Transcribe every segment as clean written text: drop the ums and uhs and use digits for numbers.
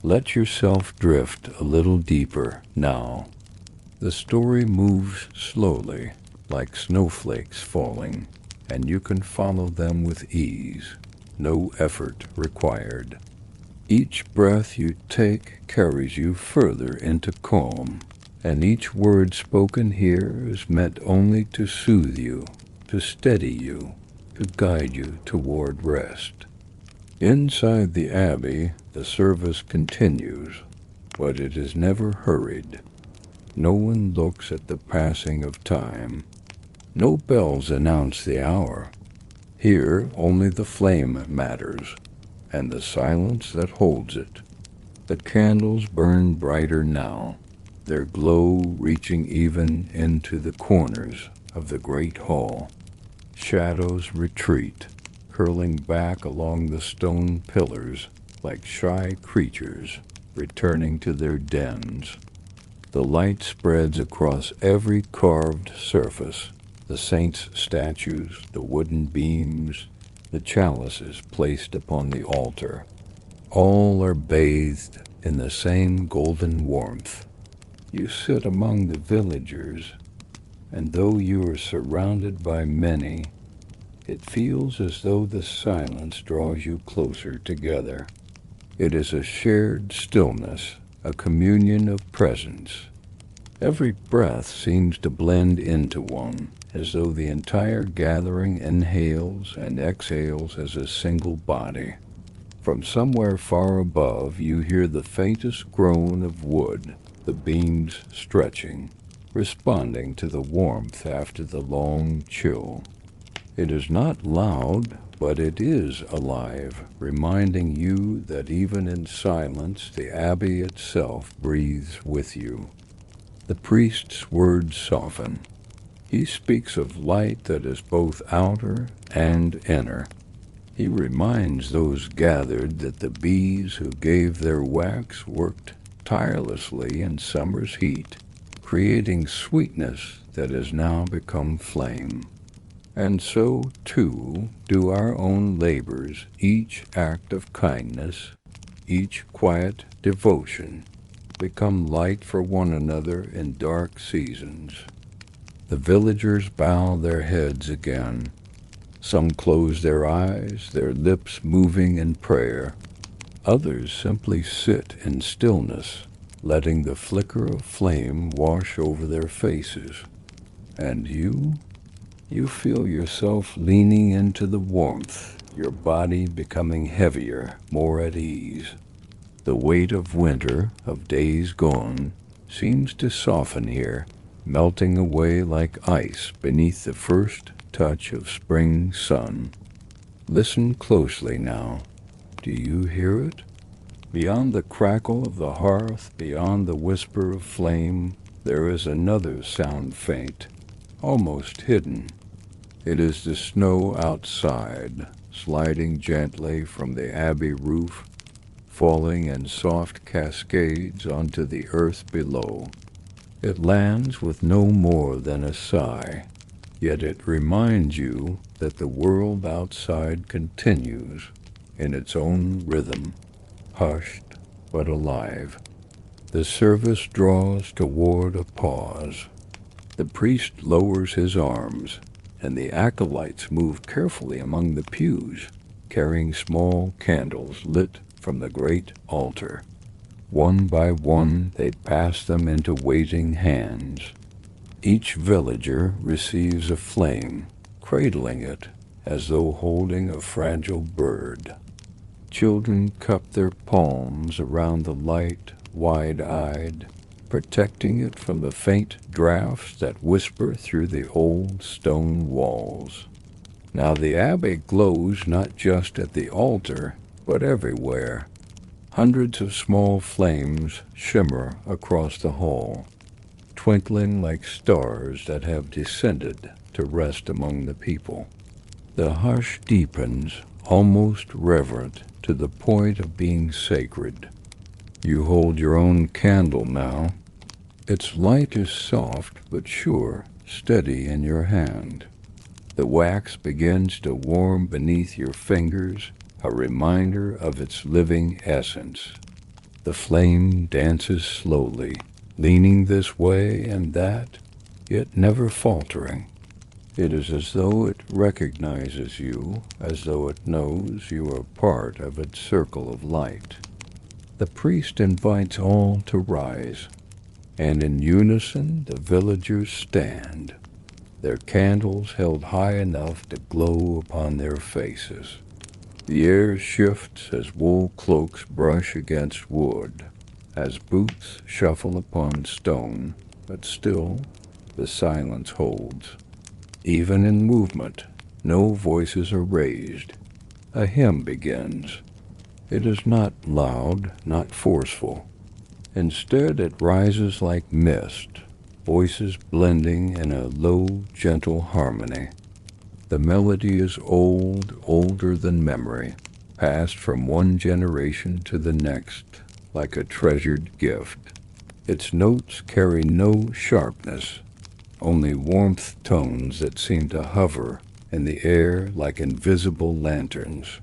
Let yourself drift a little deeper now. The story moves slowly, like snowflakes falling, and you can follow them with ease, no effort required. Each breath you take carries you further into calm, and each word spoken here is meant only to soothe you, to steady you, to guide you toward rest. Inside the abbey, the service continues, but it is never hurried. No one looks at the passing of time. No bells announce the hour. Here only the flame matters, and the silence that holds it. The candles burn brighter now, their glow reaching even into the corners of the great hall. Shadows retreat, curling back along the stone pillars like shy creatures returning to their dens. The light spreads across every carved surface, the saints' statues, the wooden beams, the chalices placed upon the altar. All are bathed in the same golden warmth. You sit among the villagers, and though you are surrounded by many, it feels as though the silence draws you closer together. It is a shared stillness, a communion of presence. Every breath seems to blend into one, as though the entire gathering inhales and exhales as a single body. From somewhere far above, you hear the faintest groan of wood, the beams stretching, responding to the warmth after the long chill. It is not loud, but it is alive, reminding you that even in silence, the abbey itself breathes with you. The priest's words soften. He speaks of light that is both outer and inner. He reminds those gathered that the bees who gave their wax worked tirelessly in summer's heat, creating sweetness that has now become flame. And so, too, do our own labors, each act of kindness, each quiet devotion, become light for one another in dark seasons. The villagers bow their heads again. Some close their eyes, their lips moving in prayer. Others simply sit in stillness, letting the flicker of flame wash over their faces. And you feel yourself leaning into the warmth, your body becoming heavier, more at ease. The weight of winter, of days gone, seems to soften here, melting away like ice beneath the first touch of spring sun. Listen closely now. Do you hear it? Beyond the crackle of the hearth, beyond the whisper of flame, there is another sound faint, almost hidden. It is the snow outside, sliding gently from the abbey roof, falling in soft cascades onto the earth below. It lands with no more than a sigh, yet it reminds you that the world outside continues in its own rhythm, hushed but alive. The service draws toward a pause. The priest lowers his arms, and the acolytes move carefully among the pews, carrying small candles lit from the great altar. One by one, they pass them into waiting hands. Each villager receives a flame, cradling it as though holding a fragile bird. Children cup their palms around the light, wide-eyed, protecting it from the faint draughts that whisper through the old stone walls. Now the abbey glows not just at the altar, but everywhere. Hundreds of small flames shimmer across the hall, twinkling like stars that have descended to rest among the people. The hush deepens, almost reverent, to the point of being sacred. You hold your own candle now. Its light is soft but sure, steady in your hand. The wax begins to warm beneath your fingers, a reminder of its living essence. The The flame dances slowly, leaning this way and that, yet never faltering. It is as though it recognizes you, as though it knows you are part of its circle of light. The priest invites all to rise, and in unison the villagers stand, their candles held high enough to glow upon their faces. The air shifts as wool cloaks brush against wood, as boots shuffle upon stone, but still the silence holds. Even in movement, no voices are raised. A hymn begins. It is not loud, not forceful. Instead, it rises like mist, voices blending in a low, gentle harmony. The melody is old, older than memory, passed from one generation to the next like a treasured gift. Its notes carry no sharpness, only warmth tones that seem to hover in the air like invisible lanterns.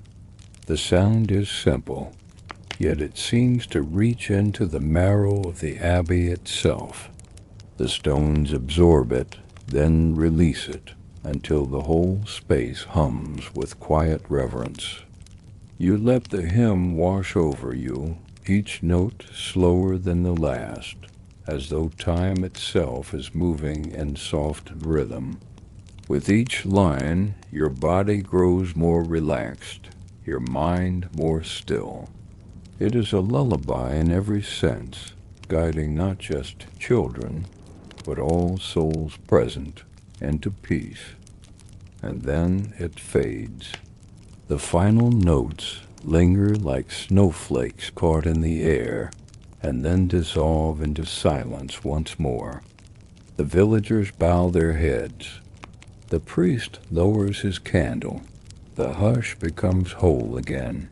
The sound is simple, yet it seems to reach into the marrow of the abbey itself. The stones absorb it, then release it, until the whole space hums with quiet reverence. You let the hymn wash over you, each note slower than the last, as though time itself is moving in soft rhythm. With each line, your body grows more relaxed, your mind more still. It is a lullaby in every sense, guiding not just children, but all souls present into peace. And then it fades. The final notes linger like snowflakes caught in the air, and then dissolve into silence once more. The villagers bow their heads. The priest lowers his candle. The hush becomes whole again.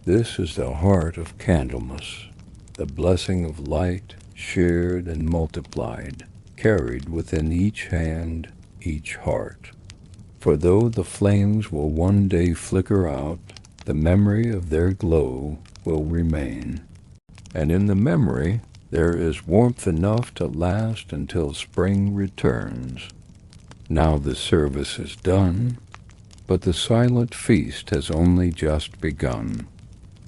This is the heart of Candlemas, the blessing of light shared and multiplied, carried within each hand, each heart. For though the flames will one day flicker out, the memory of their glow will remain. And in the memory, there is warmth enough to last until spring returns. Now the service is done, but the silent feast has only just begun.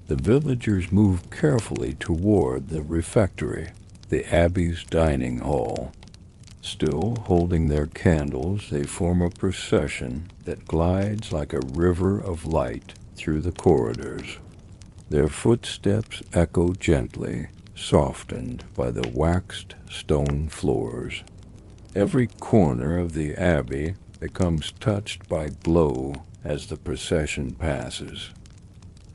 The villagers move carefully toward the refectory, the abbey's dining hall. Still holding their candles, they form a procession that glides like a river of light through the corridors. Their footsteps echo gently, softened by the waxed stone floors. Every corner of the abbey becomes touched by glow as the procession passes.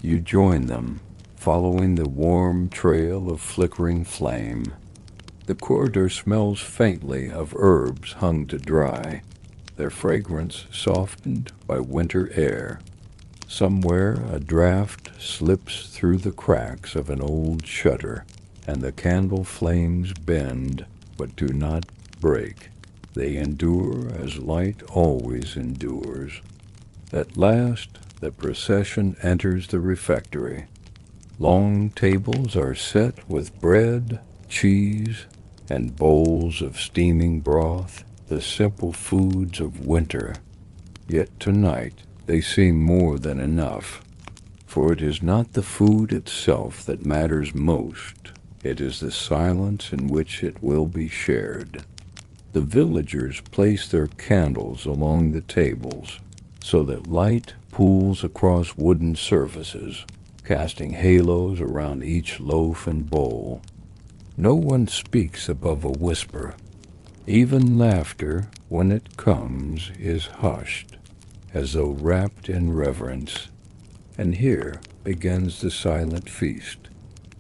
You join them, following the warm trail of flickering flame. The corridor smells faintly of herbs hung to dry, their fragrance softened by winter air. Somewhere a draught slips through the cracks of an old shutter, and the candle flames bend but do not break. They endure as light always endures. At last, the procession enters the refectory. Long tables are set with bread, cheese, and bowls of steaming broth, the simple foods of winter. Yet tonight they seem more than enough, for it is not the food itself that matters most, it is the silence in which it will be shared. The villagers place their candles along the tables, so that light pools across wooden surfaces, casting halos around each loaf and bowl. No one speaks above a whisper. Even laughter, when it comes, is hushed, as though wrapped in reverence. And here begins the silent feast.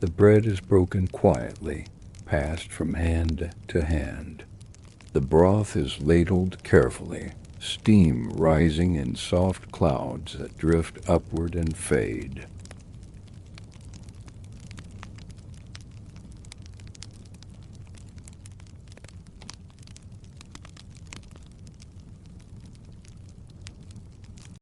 The bread is broken quietly, passed from hand to hand. The broth is ladled carefully, steam rising in soft clouds that drift upward and fade.